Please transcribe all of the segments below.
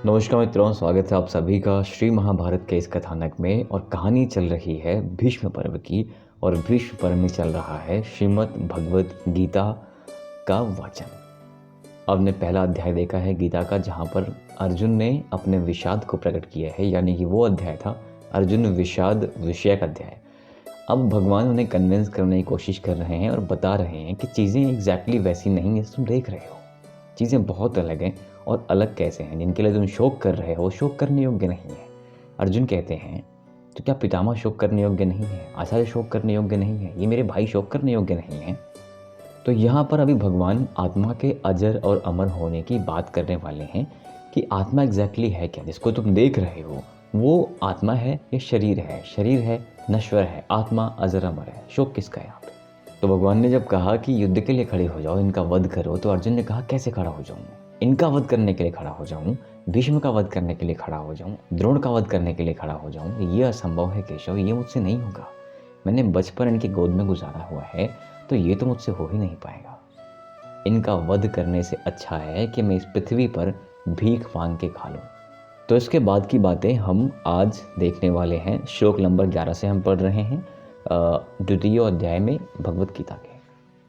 नमस्कार मित्रों, स्वागत है आप सभी का श्री महाभारत के इस कथानक में। और कहानी चल रही है भीष्म पर्व की, और भीष्म पर्व में चल रहा है श्रीमद् भगवत गीता का वाचन। आपने पहला अध्याय देखा है गीता का, जहाँ पर अर्जुन ने अपने विषाद को प्रकट किया है, यानी कि वो अध्याय था अर्जुन विषाद विषयक अध्याय। अब भगवान उन्हें कन्विंस करने की कोशिश कर रहे हैं और बता रहे हैं कि चीज़ें एग्जैक्टली वैसी नहीं है तुम देख रहे हो। चीज़ें बहुत अलग हैं, और अलग कैसे हैं? जिनके लिए तुम शोक कर रहे हो शोक करने योग्य नहीं है। अर्जुन कहते हैं तो क्या पितामह शोक करने योग्य नहीं है, आचार्य शोक करने योग्य नहीं है, ये मेरे भाई शोक करने योग्य नहीं है? तो यहाँ पर अभी भगवान आत्मा के अजर और अमर होने की बात करने वाले हैं कि आत्मा एग्जैक्टली है क्या। जिसको तुम देख रहे हो वो आत्मा है या शरीर है? शरीर है, नश्वर है, आत्मा अजर अमर है। शोक किसका है यहाँ पे? तो भगवान ने जब कहा कि युद्ध के लिए खड़े हो जाओ, इनका वध करो, तो अर्जुन ने कहा कैसे खड़ा हो जाऊँ? इनका वध करने के लिए खड़ा हो जाऊँ, भीष्म का वध करने के लिए खड़ा हो जाऊँ, द्रोण का वध करने के लिए खड़ा हो जाऊँ? ये असंभव है केशव, ये मुझसे नहीं होगा। मैंने बचपन इनकी गोद में गुजारा हुआ है, तो ये तो मुझसे हो ही नहीं पाएगा। इनका वध करने से अच्छा है कि मैं इस पृथ्वी पर भीख मांग के खा लूँ। तो इसके बाद की बातें हम आज देखने वाले हैं। श्लोक नंबर 11 से हम पढ़ रहे हैं द्वितीय अध्याय में भगवत गीता के।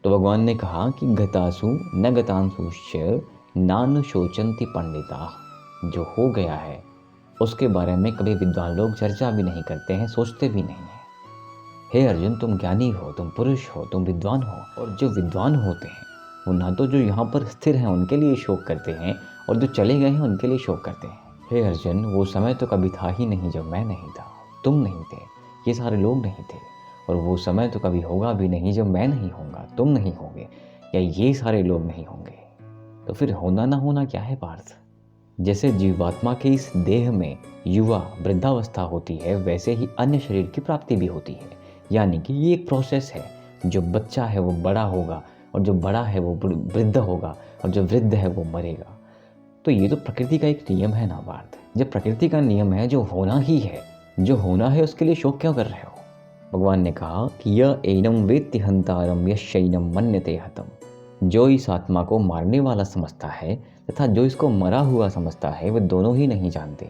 तो भगवान ने कहा कि गतासु न गतांसुश्च नानु शोचन्ति पंडिता। जो हो गया है उसके बारे में कभी विद्वान लोग चर्चा भी नहीं करते हैं, सोचते भी नहीं हैं। हे अर्जुन, तुम ज्ञानी हो, तुम पुरुष हो, तुम विद्वान हो। और जो विद्वान होते हैं वो ना तो जो यहाँ पर स्थिर हैं उनके लिए शोक करते हैं, और जो चले गए हैं उनके लिए शोक करते हैं। हे अर्जुन, वो समय तो कभी था ही नहीं जब मैं नहीं था, तुम नहीं थे, ये सारे लोग नहीं थे। और वो समय तो कभी होगा भी नहीं जब मैं नहीं होऊंगा, तुम नहीं होंगे, या ये सारे लोग नहीं होंगे। तो फिर होना ना होना क्या है पार्थ? जैसे जीवात्मा के इस देह में युवा वृद्धावस्था होती है, वैसे ही अन्य शरीर की प्राप्ति भी होती है। यानी कि ये एक प्रोसेस है। जो बच्चा है वो बड़ा होगा, और जो बड़ा है वो वृद्ध होगा, और जो वृद्ध है वो मरेगा। तो ये तो प्रकृति का एक नियम है ना पार्थ। जब प्रकृति का नियम है, जो होना ही है, जो होना है, उसके लिए शोक क्यों कर रहे हो? भगवान ने कहा कि यह एनम वेत्ति हंतारम यशैनम मन्यते हतम। जो इस आत्मा को मारने वाला समझता है तथा जो इसको मरा हुआ समझता है, वे दोनों ही नहीं जानते,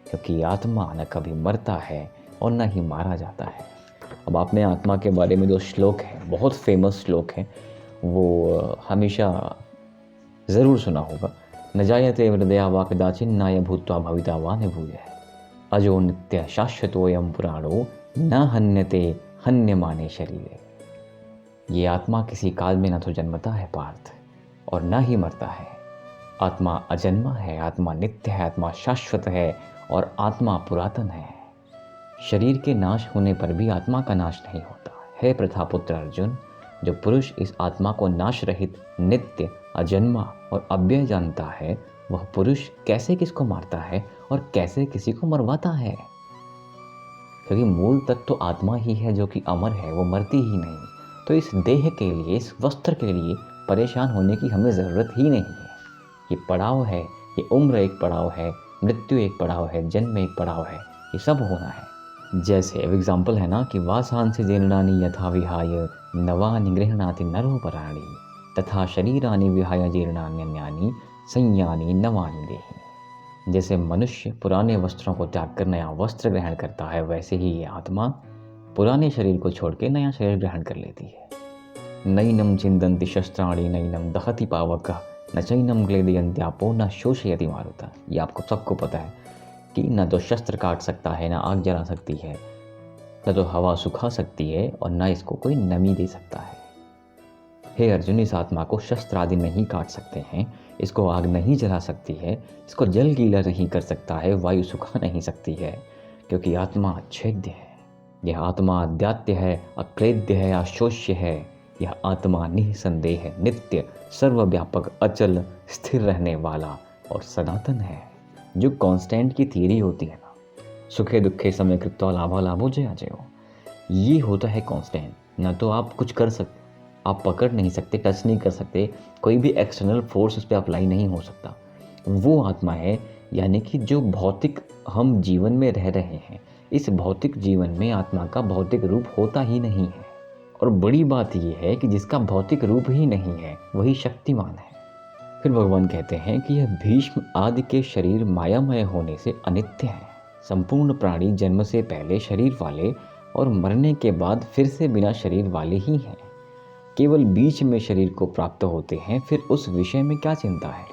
क्योंकि आत्मा न कभी मरता है और न ही मारा जाता है। अब आपने आत्मा के बारे में जो श्लोक है, बहुत फेमस श्लोक है, वो हमेशा ज़रूर सुना होगा। न जायते हृदया वा कदाचिन्नाय भूत्वा भविता वा न भूयः अजो नित्य शाश्वतोऽयं पुराणो न हन्यते हन्यमाने शरीरे। ये आत्मा किसी काल में न तो जन्मता है पार्थ, और न ही मरता है। आत्मा अजन्मा है, आत्मा नित्य है, आत्मा शाश्वत है, और आत्मा पुरातन है। शरीर के नाश होने पर भी आत्मा का नाश नहीं होता है। प्रथापुत्र अर्जुन, जो पुरुष इस आत्मा को नाश रहित, नित्य, अजन्मा और अव्यय जानता है, वह पुरुष कैसे किसको मारता है और कैसे किसी को मरवाता है? क्योंकि मूल तत्व तो आत्मा ही है जो कि अमर है, वो मरती ही नहीं। तो इस देह के लिए, इस वस्त्र के लिए परेशान होने की हमें ज़रूरत ही नहीं है। ये पड़ाव है, ये उम्र एक पड़ाव है, मृत्यु एक पड़ाव है, जन्म एक पड़ाव है, ये सब होना है। जैसे एग्जाम्पल है ना कि वासांसि जीर्णानि यथा विहाय नवानि गृह्णाति नरोपराणि तथा शरीरानि विहाय जीर्णान्यन्यानि संयानि नवानि देहि। जैसे मनुष्य पुराने वस्त्रों को त्याग कर नया वस्त्र ग्रहण करता है, वैसे ही ये आत्मा पुराने शरीर को छोड़ के नया शरीर ग्रहण कर लेती है। नैनम चिंदन्ति शस्त्राणि नैनम दहति पावकः न चैनम क्लेदयन्त्यापो न शोषयति मारुतः। ये आपको सबको पता है कि न तो शस्त्र काट सकता है, न आग जला सकती है, न तो हवा सुखा सकती है, और न इसको कोई नमी दे सकता है। हे अर्जुन, इस आत्मा को शस्त्र आदि नहीं काट सकते हैं, इसको आग नहीं जला सकती है, इसको जल गीला नहीं कर सकता है, वायु सुखा नहीं सकती है, क्योंकि आत्मा अच्छेद्य है। यह आत्मा अद्यात्य है, अक्लेद्य है, अशोष्य है। यह आत्मा निःसंदेह है, नित्य, सर्वव्यापक, अचल, स्थिर रहने वाला और सनातन है। जो कांस्टेंट की थियरी होती है ना, सुखे दुखे समय कृत्वा लाभा लाभो जया जयो, ये होता है कांस्टेंट। ना तो आप कुछ कर सकते, आप पकड़ नहीं सकते, टच नहीं कर सकते, कोई भी एक्सटर्नल फोर्स उस पर अप्लाई नहीं हो सकता। वो आत्मा है, यानी कि जो भौतिक हम जीवन में रह रहे हैं, इस भौतिक जीवन में आत्मा का भौतिक रूप होता ही नहीं है। और बड़ी बात यह है कि जिसका भौतिक रूप ही नहीं है वही शक्तिमान है। फिर भगवान कहते हैं कि यह भीष्म आदि के शरीर मायामय होने से अनित्य है। संपूर्ण प्राणी जन्म से पहले शरीर वाले और मरने के बाद फिर से बिना शरीर वाले ही हैं। केवल बीच में शरीर को प्राप्त होते हैं, फिर उस विषय में क्या चिंता है।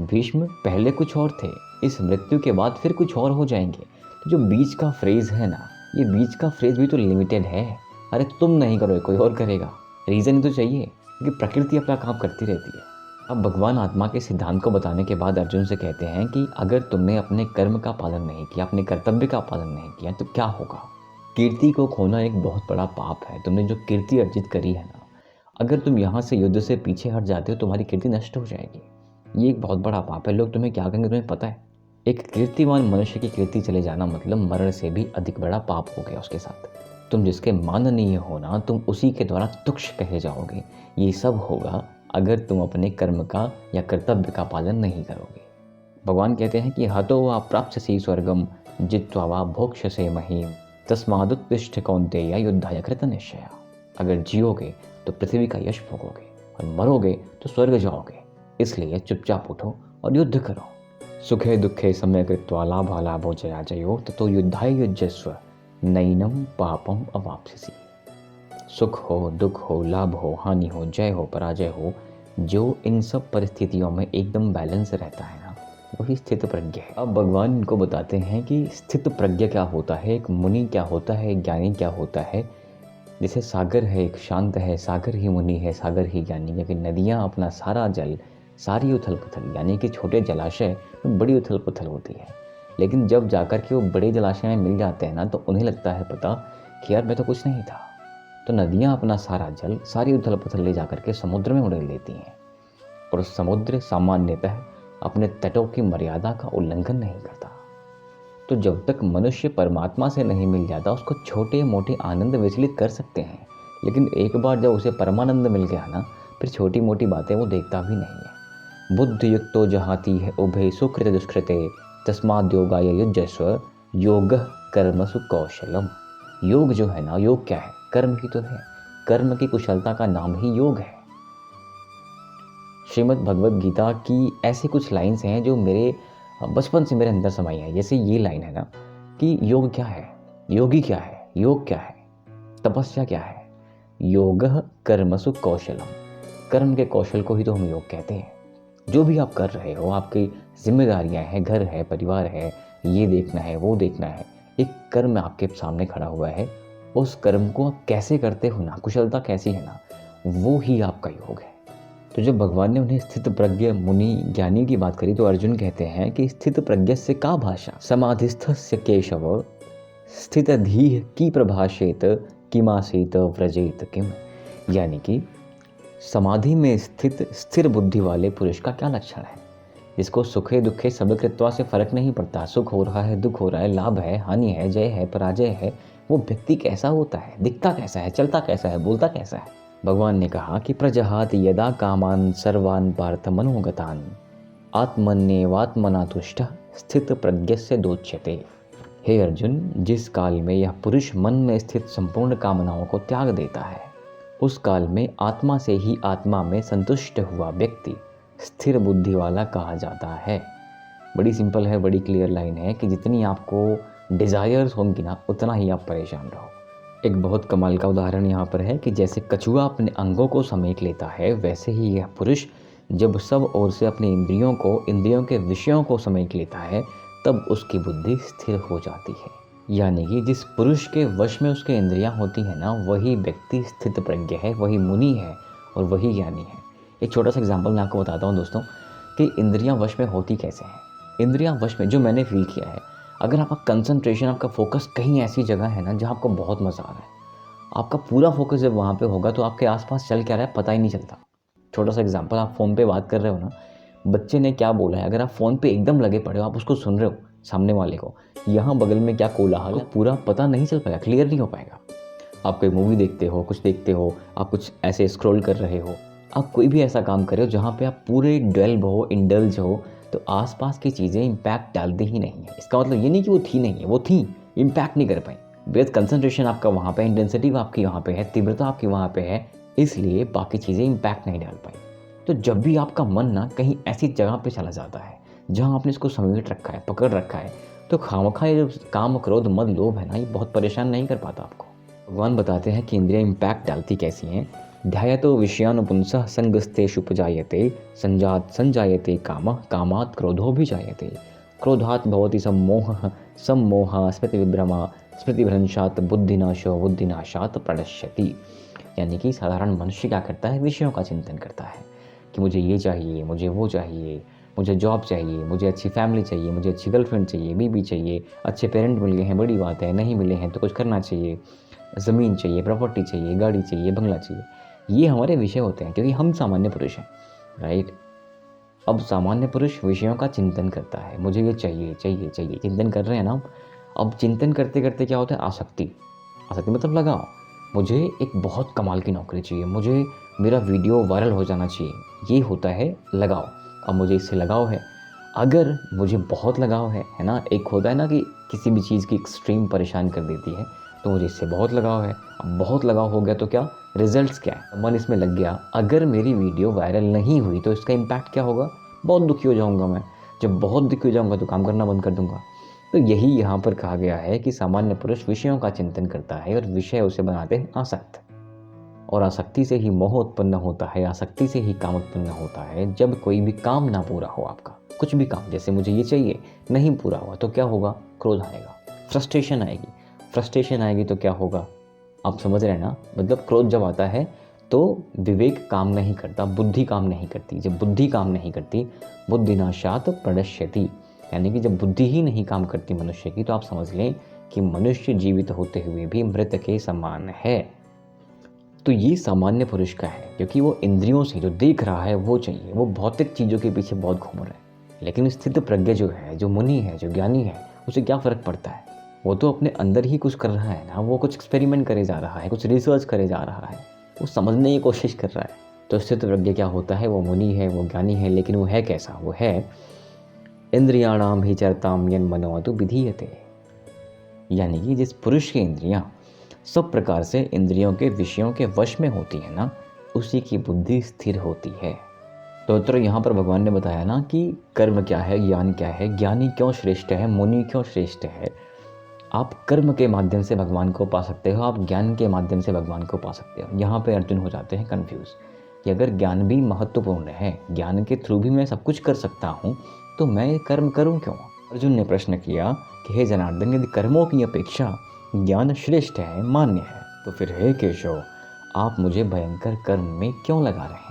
भीष्म पहले कुछ और थे, इस मृत्यु के बाद फिर कुछ और हो जाएंगे। तो जो बीच का फ्रेज है ना, ये बीच का फ्रेज भी तो लिमिटेड है। अरे तुम नहीं करोगे, कोई और करेगा, रीज़न ही तो चाहिए, क्योंकि प्रकृति अपना काम करती रहती है। अब भगवान आत्मा के सिद्धांत को बताने के बाद अर्जुन से कहते हैं कि अगर तुमने अपने कर्म का पालन नहीं किया, अपने कर्तव्य का पालन नहीं किया, तो क्या होगा। कीर्ति को खोना एक बहुत बड़ा पाप है। तुमने जो कीर्ति अर्जित करी है ना, अगर तुम यहाँ से युद्ध से पीछे हट जाते हो, तुम्हारी कीर्ति नष्ट हो जाएगी। ये एक बहुत बड़ा पाप है। लोग तुम्हें क्या कहेंगे तुम्हें पता है। एक कीर्तिमान मनुष्य की कीर्ति चले जाना मतलब मरण से भी अधिक बड़ा पाप हो गया उसके साथ। तुम जिसके माननीय हो ना, तुम उसी के द्वारा तुच्छ कहे जाओगे। ये सब होगा अगर तुम अपने कर्म का या कर्तव्य का पालन नहीं करोगे। भगवान कहते हैं कि हतो वा प्राप्स्यसि स्वर्गम जित्वा वा भोक्ष्यसे महीम तस्मादुत्तिष्ठ कौन्तेय युद्धाय कृत निश्चय। अगर जियोगे तो पृथ्वी का यश भोगोगे और मरोगे तो स्वर्ग जाओगे, इसलिए चुपचाप उठो और युद्ध करो। सुखे दुखे समय कृत्वा लाभालाभो जया जयो ततो युद्धाय युज्यस्व नैनम पापम अवाप्स्यसि। सुख हो, दुख हो, लाभ हो, हानि हो, जय हो, पराजय हो, जो इन सब परिस्थितियों में एकदम बैलेंस रहता है ना, वही स्थित प्रज्ञ है। अब भगवान इनको बताते हैं कि स्थित प्रज्ञ क्या होता है, एक मुनि क्या होता है, एक ज्ञानी क्या होता है। जैसे सागर है, एक शांत है, सागर ही मुनि है, सागर ही ज्ञानी है। कि नदियाँ अपना सारा जल, सारी उथल पुथल, यानी कि छोटे जलाशय में बड़ी उथल पुथल होती है, लेकिन जब जाकर के वो बड़े जलाशय में मिल जाते हैं ना, तो उन्हें लगता है पता कि यार मैं तो कुछ नहीं था। तो नदियाँ अपना सारा जल, सारी उथल पुथल ले जाकर के समुद्र में उड़ेल देती हैं, और समुद्र सामान्यतः अपने तटों की मर्यादा का उल्लंघन नहीं करता। तो जब तक मनुष्य परमात्मा से नहीं मिल जाता, उसको छोटे मोटे आनंद विचलित कर सकते हैं, लेकिन एक बार जब उसे परमानंद मिल गया ना, फिर छोटी मोटी बातें वो देखता भी नहीं है। बुद्ध युक्तो जहाती है उभय सुकृत दुष्कृते तस्माद् योगाय युज्यस्व योग कर्मसु कौशलम। योग जो है ना, योग क्या है, कर्म ही तो है। कर्म की कुशलता का नाम ही योग है। श्रीमद् भगवद गीता की ऐसी कुछ लाइन्स हैं जो मेरे बचपन से मेरे अंदर समाई है। जैसे ये लाइन है ना कि योग क्या है, योगी क्या है, योग क्या है, तपस्या क्या है। योगः कर्मसु कौशलम। कर्म के कौशल को ही तो हम योग कहते हैं। जो भी आप कर रहे हो, आपकी जिम्मेदारियां हैं, घर है, परिवार है, ये देखना है, वो देखना है, एक कर्म आपके सामने खड़ा हुआ है। उस कर्म को आप कैसे करते हो ना, कुशलता कैसी है ना, वो ही आपका योग है। तो जब भगवान ने उन्हें स्थित प्रज्ञ मुनि ज्ञानी की बात करी, तो अर्जुन कहते हैं कि स्थित प्रज्ञ से का भाषा समाधिस्थस्य केशव स्थितधीः की प्रभाषेत किमासीत व्रजेत किम। यानी कि समाधि में स्थित स्थिर बुद्धि वाले पुरुष का क्या लक्षण है, जिसको सुखे दुखे सब कृत्वा से फर्क नहीं पड़ता। सुख हो रहा है, दुख हो रहा है, लाभ है, हानि है, जय है, पराजय है, वो व्यक्ति कैसा होता है, दिखता कैसा है, चलता कैसा है, बोलता कैसा है। भगवान ने कहा कि प्रजहात यदा कामान सर्वान पार्थ मनोगतान आत्मन्येवात्मना तुष्ट स्थित प्रज्ञस्य दोच्यते। हे अर्जुन, जिस काल में यह पुरुष मन में स्थित संपूर्ण कामनाओं को त्याग देता है, उस काल में आत्मा से ही आत्मा में संतुष्ट हुआ व्यक्ति स्थिर बुद्धि वाला कहा जाता है। बड़ी सिंपल है, बड़ी क्लियर लाइन है कि जितनी आपको डिज़ायर्स होंगी ना, उतना ही आप परेशान रहो। एक बहुत कमाल का उदाहरण यहाँ पर है कि जैसे कछुआ अपने अंगों को समेट लेता है, वैसे ही यह पुरुष जब सब ओर से अपनी इंद्रियों के विषयों को समेट लेता है, तब उसकी बुद्धि स्थिर हो जाती है। यानी कि जिस पुरुष के वश में उसके इंद्रियां होती हैं ना, वही व्यक्ति स्थित प्रज्ञ है, वही मुनि है और वही ज्ञानी है। एक छोटा सा एग्जांपल मैं आपको बताता हूँ दोस्तों कि इंद्रियां वश में होती कैसे हैं। इंद्रियां वश में, जो मैंने फील किया है, अगर आपका कंसंट्रेशन, आपका फोकस कहीं ऐसी जगह है ना जहाँ आपको बहुत मज़ा आ रहा है, आपका पूरा फोकस जब वहाँ पे होगा तो आपके आसपास चल क्या रहा है पता ही नहीं चलता। छोटा सा एग्जांपल, आप फ़ोन पे बात कर रहे हो ना, बच्चे ने क्या बोला है, अगर आप फ़ोन पे एकदम लगे पड़े हो, आप उसको सुन रहे हो सामने वाले को, यहाँ बगल में क्या कोलाहल है, पूरा पता नहीं चल पाएगा, क्लियर नहीं हो पाएगा। आप कोई मूवी देखते हो, कुछ देखते हो, आप कुछ ऐसे स्क्रॉल कर रहे हो, आप कोई भी ऐसा काम कर रहे हो जहाँ पे आप पूरे डेल्व हो, इंडल्ज हो, तो आसपास की चीज़ें इम्पैक्ट डालती ही नहीं है। इसका मतलब ये नहीं कि वो थी नहीं है, वो थी, इम्पैक्ट नहीं कर पाई। बेस कंसंट्रेशन आपका वहाँ पे, इंटेंसिटी आपकी वहाँ पे है, तीव्रता आपकी वहाँ पे है, इसलिए बाकी चीज़ें इम्पैक्ट नहीं डाल पाई। तो जब भी आपका मन ना कहीं ऐसी जगह पे चला जाता है जहाँ आपने इसको समेट रखा है, पकड़ रखा है, तो खामखा ये जो काम, क्रोध, मद, लोभ है ना, ये बहुत परेशान नहीं कर पाता आपको। भगवान बताते हैं कि इंद्रियां इम्पैक्ट डालती कैसी हैं। ध्यायतो विषयानुपुंसः संगस्तेषुपजायते संजात संजायते कामः कामात् क्रोधो भी जायते क्रोधात् भवति सम्मोहः सम्मोहः स्मृतिविभ्रमः स्मृतिभ्रंशात् बुद्धिनाशो बुद्धिनाशात् प्रणश्यति। यानी कि साधारण मनुष्य क्या करता है, विषयों का चिंतन करता है कि मुझे ये चाहिए, मुझे वो चाहिए, मुझे जॉब चाहिए, मुझे अच्छी फैमिली चाहिए, मुझे अच्छी गर्लफ्रेंड चाहिए, बीवी चाहिए, अच्छे पेरेंट मिल गए हैं, बड़ी बात है, नहीं मिले हैं तो कुछ करना चाहिए, ज़मीन चाहिए, प्रॉपर्टी चाहिए, गाड़ी चाहिए, बंगला चाहिए। ये हमारे विषय होते हैं क्योंकि हम सामान्य पुरुष हैं, राइट। अब सामान्य पुरुष विषयों का चिंतन करता है, मुझे ये चाहिए चाहिए चाहिए, चिंतन कर रहे हैं ना। अब चिंतन करते करते क्या होता है, आसक्ति। आसक्ति मतलब लगाव। मुझे एक बहुत कमाल की नौकरी चाहिए, मुझे मेरा वीडियो वायरल हो जाना चाहिए, ये होता है लगाव। अब मुझे इससे लगाव है, अगर मुझे बहुत लगाव है ना, एक होता है ना कि किसी भी चीज़ की एक्सट्रीम परेशान कर देती है, तो मुझे इससे बहुत लगाव है। अब बहुत लगाव हो गया तो क्या रिजल्ट्स क्या है, मन इसमें लग गया, अगर मेरी वीडियो वायरल नहीं हुई तो इसका इम्पैक्ट क्या होगा, बहुत दुखी हो जाऊँगा मैं। जब बहुत दुखी हो जाऊँगा तो काम करना बंद कर दूँगा। तो यही यहाँ पर कहा गया है कि सामान्य पुरुष विषयों का चिंतन करता है और विषय उसे बनाते हैं आसक्त, और आसक्ति से ही मोह उत्पन्न होता है, आसक्ति से ही काम उत्पन्न होता है। जब कोई भी काम ना पूरा हो आपका, कुछ भी काम, जैसे मुझे ये चाहिए, नहीं पूरा हुआ तो क्या होगा, क्रोध आएगा, फ्रस्ट्रेशन आएगी। फ्रस्ट्रेशन आएगी तो क्या होगा, आप समझ रहे हैं ना। मतलब क्रोध जब आता है तो विवेक काम नहीं करता, बुद्धि काम नहीं करती। जब बुद्धि काम नहीं करती, बुद्धिनाशात् प्रणश्यति, यानी कि जब बुद्धि ही नहीं काम करती मनुष्य की, तो आप समझ लें कि मनुष्य जीवित होते हुए भी मृत के समान है। तो ये सामान्य पुरुष का है, क्योंकि वो इंद्रियों से जो देख रहा है वो चाहिए, वो भौतिक चीज़ों के पीछे बहुत घूम रहा है। लेकिन स्थित प्रज्ञ जो है, जो मुनि है, जो ज्ञानी है, उसे क्या फ़र्क पड़ता है, वो तो अपने अंदर ही कुछ कर रहा है ना, वो कुछ एक्सपेरिमेंट करे जा रहा है, कुछ रिसर्च करे जा रहा है, वो समझने की कोशिश कर रहा है। तो स्थित प्रज्ञ क्या होता है, वो मुनि है, वो ज्ञानी है, लेकिन वो है कैसा, वो है इंद्रियाणाम ही चरताम यन मनोतु विधीयते, यानी कि जिस पुरुष की इंद्रियां सब प्रकार से इंद्रियों के विषयों के वश में होती है ना, उसी की बुद्धि स्थिर होती है। तो यहाँ पर भगवान ने बताया ना कि कर्म क्या है, ज्ञान क्या है, ज्ञानी क्यों श्रेष्ठ है, मुनि क्यों श्रेष्ठ है। आप कर्म के माध्यम से भगवान को पा सकते हो, आप ज्ञान के माध्यम से भगवान को पा सकते हो। यहाँ पे अर्जुन हो जाते हैं कन्फ्यूज़ कि अगर ज्ञान भी महत्वपूर्ण है, ज्ञान के थ्रू भी मैं सब कुछ कर सकता हूँ, तो मैं कर्म करूँ क्यों। अर्जुन ने प्रश्न किया कि हे जनार्दन, यदि कर्मों की अपेक्षा ज्ञान श्रेष्ठ है, मान्य है, तो फिर हे केशव, आप मुझे भयंकर कर्म में क्यों लगा रहे हैं।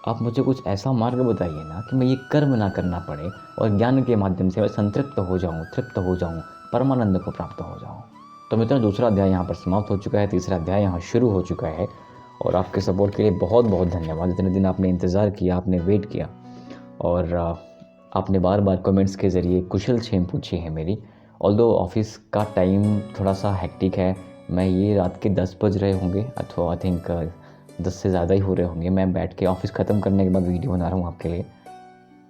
आप मुझे कुछ ऐसा मार्ग बताइए ना कि मैं ये कर्म ना करना पड़े और ज्ञान के माध्यम से मैं संतृप्त हो जाऊँ, तृप्त हो जाऊँ, परमानंद को प्राप्त हो जाऊँ। तो मित्रों, दूसरा अध्याय यहाँ पर समाप्त हो चुका है, तीसरा अध्याय यहाँ शुरू हो चुका है। और आपके सपोर्ट के लिए बहुत बहुत धन्यवाद। इतने दिन आपने इंतज़ार किया, आपने वेट किया, और आपने बार बार कमेंट्स के ज़रिए कुशल क्षेम पूछी है मेरी। ऑल्दो ऑफिस का टाइम थोड़ा सा हेक्टिक है, मैं ये रात के 10 बज रहे होंगे, अथवा आई थिंक 10 से ज़्यादा ही हो रहे होंगे। मैं बैठ के ऑफिस ख़त्म करने के बाद वीडियो बना रहा हूँ आपके लिए।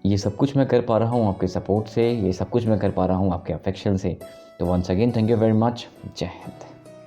ये सब कुछ मैं कर पा रहा हूँ आपके सपोर्ट से, ये सब कुछ मैं कर पा रहा हूँ आपके अफेक्शन से। तो once again thank you very much. जय हिंद।